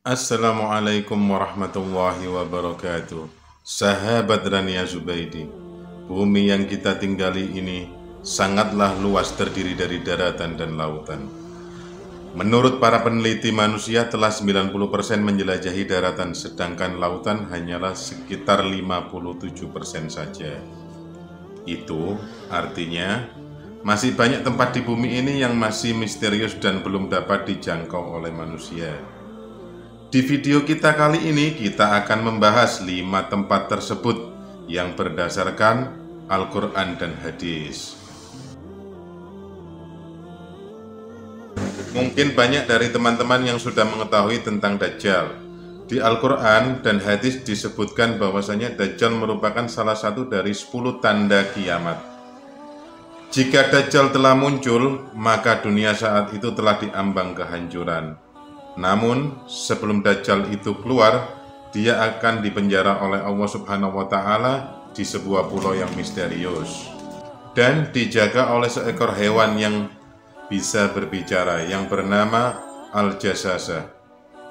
Assalamualaikum warahmatullahi wabarakatuh. Sahabat Rania Zubaidi, bumi yang kita tinggali ini sangatlah luas, terdiri dari daratan dan lautan. Menurut para peneliti, manusia telah 90% menjelajahi daratan, sedangkan lautan hanyalah sekitar 57% saja. Itu artinya masih banyak tempat di bumi ini yang masih misterius dan belum dapat dijangkau oleh manusia. Di video kita kali ini, kita akan membahas 5 tempat tersebut yang berdasarkan Al-Quran dan hadis. Mungkin banyak dari teman-teman yang sudah mengetahui tentang Dajjal. Di Al-Quran dan hadis disebutkan bahwasanya Dajjal merupakan salah satu dari 10 tanda kiamat. Jika Dajjal telah muncul, maka dunia saat itu telah diambang kehancuran. Namun, sebelum Dajjal itu keluar, dia akan dipenjara oleh Allah Subhanahu wa Ta'ala di sebuah pulau yang misterius dan dijaga oleh seekor hewan yang bisa berbicara yang bernama Al-Jassasa.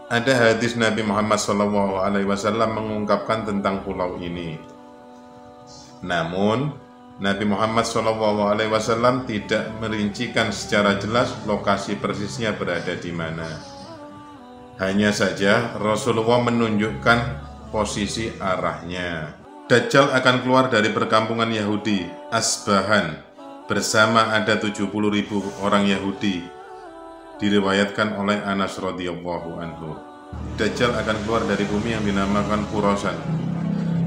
Ada hadis Nabi Muhammad SAW mengungkapkan tentang pulau ini. Namun, Nabi Muhammad SAW tidak merincikan secara jelas lokasi persisnya berada di mana. Hanya saja Rasulullah menunjukkan posisi arahnya. Dajjal akan keluar dari perkampungan Yahudi Asbahan bersama ada 70.000 orang Yahudi. Diriwayatkan oleh Anas radhiyallahu anhu. Dajjal akan keluar dari bumi yang dinamakan Khurasan.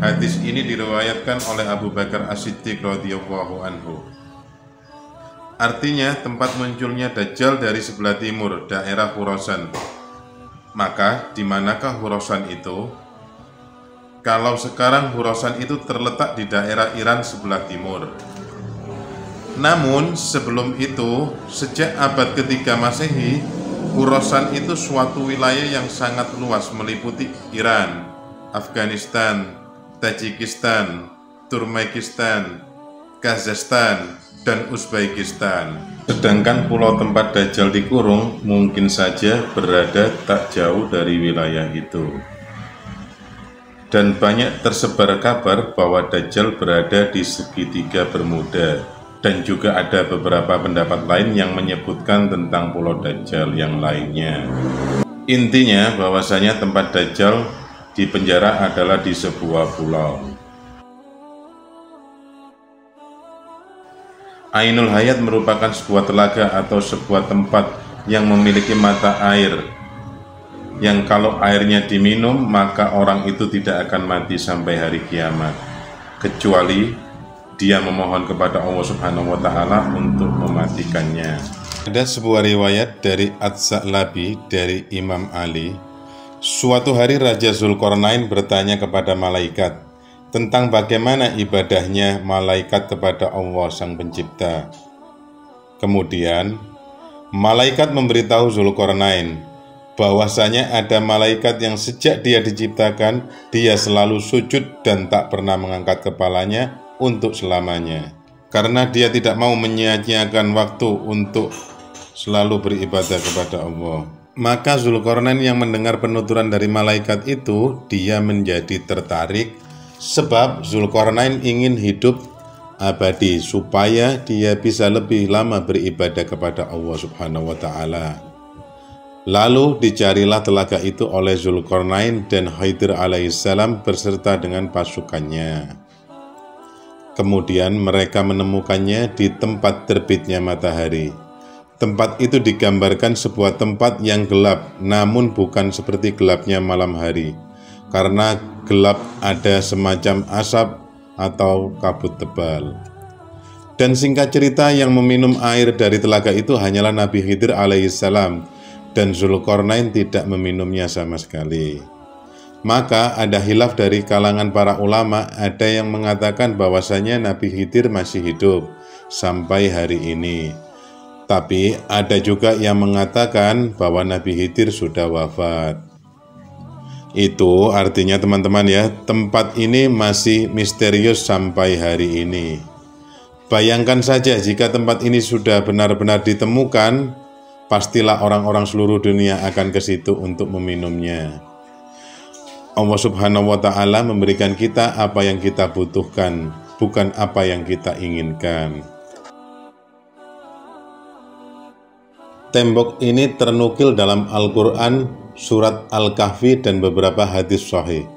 Hadis ini diriwayatkan oleh Abu Bakar As-Siddiq radhiyallahu anhu. Artinya tempat munculnya Dajjal dari sebelah timur, daerah Khurasan. Maka di manakah Khurasan itu? Kalau sekarang Khurasan itu terletak di daerah Iran sebelah timur. Namun sebelum itu, sejak abad ketiga Masehi, Khurasan itu suatu wilayah yang sangat luas meliputi Iran, Afghanistan, Tajikistan, Turkmenistan, Kazakhstan, dan Uzbekistan. Sedangkan pulau tempat Dajjal dikurung mungkin saja berada tak jauh dari wilayah itu. Dan banyak tersebar kabar bahwa Dajjal berada di segitiga Bermuda. Dan juga ada beberapa pendapat lain yang menyebutkan tentang pulau Dajjal yang lainnya. Intinya bahwasanya tempat Dajjal dipenjara adalah di sebuah pulau. Ainul Hayat merupakan sebuah telaga atau sebuah tempat yang memiliki mata air yang kalau airnya diminum maka orang itu tidak akan mati sampai hari kiamat kecuali dia memohon kepada Allah Subhanahu wa Ta'ala untuk mematikannya. Ada sebuah riwayat dari Ats-Sa'labi dari Imam Ali. Suatu hari Raja Zulkarnain bertanya kepada malaikat tentang bagaimana ibadahnya malaikat kepada Allah Sang Pencipta. Kemudian, malaikat memberitahu Zulkarnain bahwasanya ada malaikat yang sejak dia diciptakan, dia selalu sujud dan tak pernah mengangkat kepalanya untuk selamanya. Karena dia tidak mau menyia-nyiakan waktu untuk selalu beribadah kepada Allah. Maka Zulkarnain yang mendengar penuturan dari malaikat itu, dia menjadi tertarik sebab Zulkarnain ingin hidup abadi supaya dia bisa lebih lama beribadah kepada Allah Subhanahu wa Ta'ala. Lalu dicarilah telaga itu oleh Zulkarnain dan Khidir alaihissalam beserta dengan pasukannya. Kemudian mereka menemukannya di tempat terbitnya matahari. Tempat itu digambarkan sebuah tempat yang gelap, namun bukan seperti gelapnya malam hari. Karena gelap ada semacam asap atau kabut tebal. Dan singkat cerita, yang meminum air dari telaga itu hanyalah Nabi Khidir alaihissalam, dan Zulkarnain tidak meminumnya sama sekali. Maka ada khilaf dari kalangan para ulama, ada yang mengatakan bahwasanya Nabi Khidir masih hidup sampai hari ini. Tapi ada juga yang mengatakan bahwa Nabi Khidir sudah wafat. Itu artinya teman-teman ya, tempat ini masih misterius sampai hari ini. Bayangkan saja jika tempat ini sudah benar-benar ditemukan, pastilah orang-orang seluruh dunia akan ke situ untuk meminumnya. Allah Subhanahu wa Ta'ala memberikan kita apa yang kita butuhkan, bukan apa yang kita inginkan. Tembok ini ternukil dalam Al-Quran, surat Al-Kahfi, dan beberapa hadis sahih.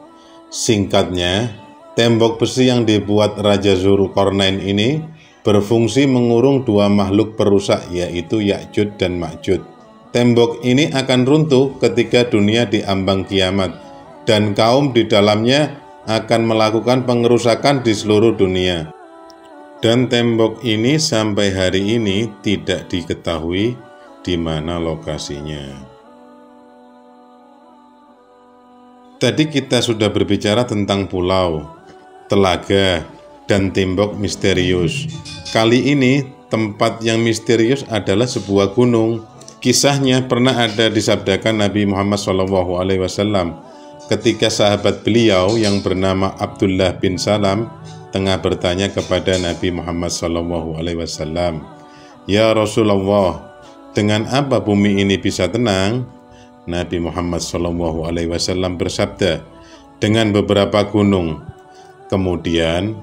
Singkatnya, tembok besi yang dibuat Raja Dzulqarnain ini berfungsi mengurung dua makhluk perusak, yaitu Ya'juj dan Ma'juj. Tembok ini akan runtuh ketika dunia diambang kiamat, dan kaum di dalamnya akan melakukan pengerusakan di seluruh dunia. Dan tembok ini sampai hari ini tidak diketahui di mana lokasinya. Tadi kita sudah berbicara tentang pulau, telaga, dan tembok misterius. Kali ini tempat yang misterius adalah sebuah gunung. Kisahnya pernah ada disabdakan Nabi Muhammad SAW ketika sahabat beliau yang bernama Abdullah bin Salam tengah bertanya kepada Nabi Muhammad SAW, "Ya Rasulullah, dengan apa bumi ini bisa tenang?" Nabi Muhammad SAW bersabda, "Dengan beberapa gunung." Kemudian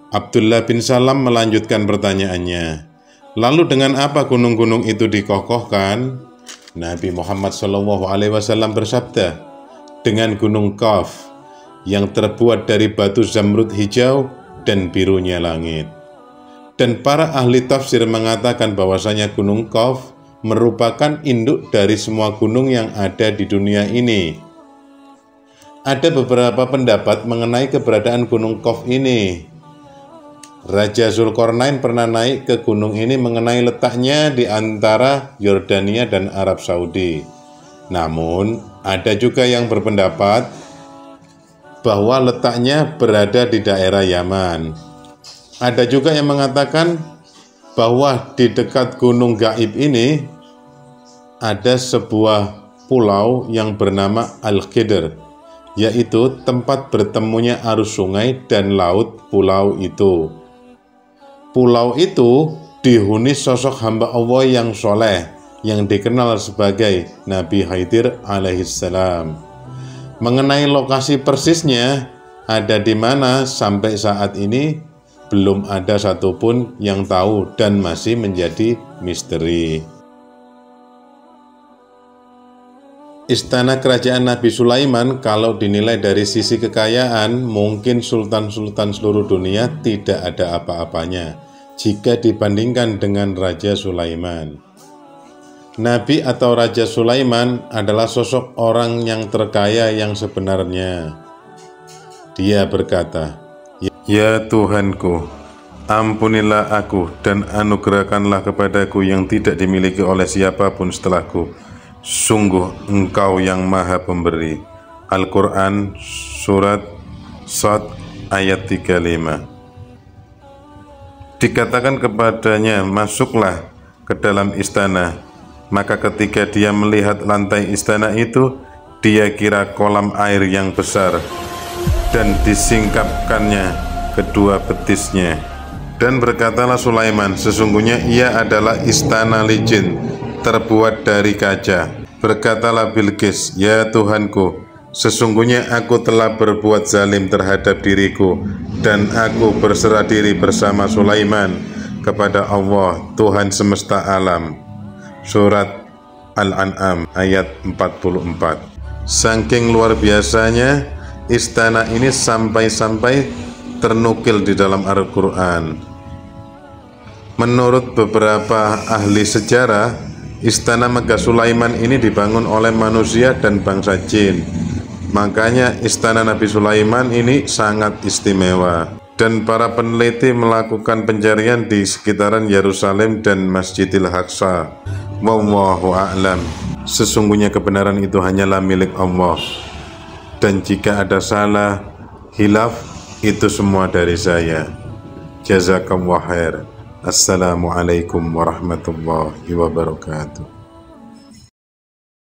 Abdullah bin Salam melanjutkan pertanyaannya, "Lalu dengan apa gunung-gunung itu dikokohkan?" Nabi Muhammad SAW bersabda, "Dengan gunung Qaf yang terbuat dari batu zamrud hijau dan birunya langit." Dan para ahli tafsir mengatakan bahwasanya gunung Qaf merupakan induk dari semua gunung yang ada di dunia ini. Ada beberapa pendapat mengenai keberadaan gunung Qaf ini. Raja Dzulqarnain pernah naik ke gunung ini mengenai letaknya di antara Yordania dan Arab Saudi. Namun, ada juga yang berpendapat bahwa letaknya berada di daerah Yaman. Ada juga yang mengatakan bahwa di dekat Gunung Gaib ini ada sebuah pulau yang bernama Al-Khidr, yaitu tempat bertemunya arus sungai dan laut pulau itu. Pulau itu dihuni sosok hamba Allah yang soleh, yang dikenal sebagai Nabi Khidir alaihissalam. Mengenai lokasi persisnya ada di mana sampai saat ini belum ada satupun yang tahu dan masih menjadi misteri. Istana kerajaan Nabi Sulaiman kalau dinilai dari sisi kekayaan, mungkin sultan-sultan seluruh dunia tidak ada apa-apanya jika dibandingkan dengan Raja Sulaiman. Nabi atau Raja Sulaiman adalah sosok orang yang terkaya yang sebenarnya. Dia berkata, "Ya Tuhanku, ampunilah aku dan anugerahkanlah kepadaku yang tidak dimiliki oleh siapapun setelahku. Sungguh Engkau yang Maha Pemberi." Al-Quran Surat Shad ayat 35. Dikatakan kepadanya, "Masuklah ke dalam istana." Maka ketika dia melihat lantai istana itu, dia kira kolam air yang besar, dan disingkapkannya kedua betisnya. Dan berkatalah Sulaiman, "Sesungguhnya ia adalah istana licin, terbuat dari kaca." Berkatalah Bilqis, "Ya Tuhanku, sesungguhnya aku telah berbuat zalim terhadap diriku, dan aku berserah diri bersama Sulaiman kepada Allah, Tuhan semesta alam." Surat Al-An'am ayat 44. Saking luar biasanya istana ini sampai-sampai ternukil di dalam Al-Quran. Menurut beberapa ahli sejarah, istana Megah Sulaiman ini dibangun oleh manusia dan bangsa jin. Makanya istana Nabi Sulaiman ini sangat istimewa. Dan para peneliti melakukan pencarian di sekitaran Yerusalem dan Masjidil Aqsa. Wallahu a'lam. Sesungguhnya kebenaran itu hanyalah milik Allah. Dan jika ada salah, hilaf, itu semua dari saya. Jazakallahu khair. Assalamualaikum warahmatullahi wabarakatuh.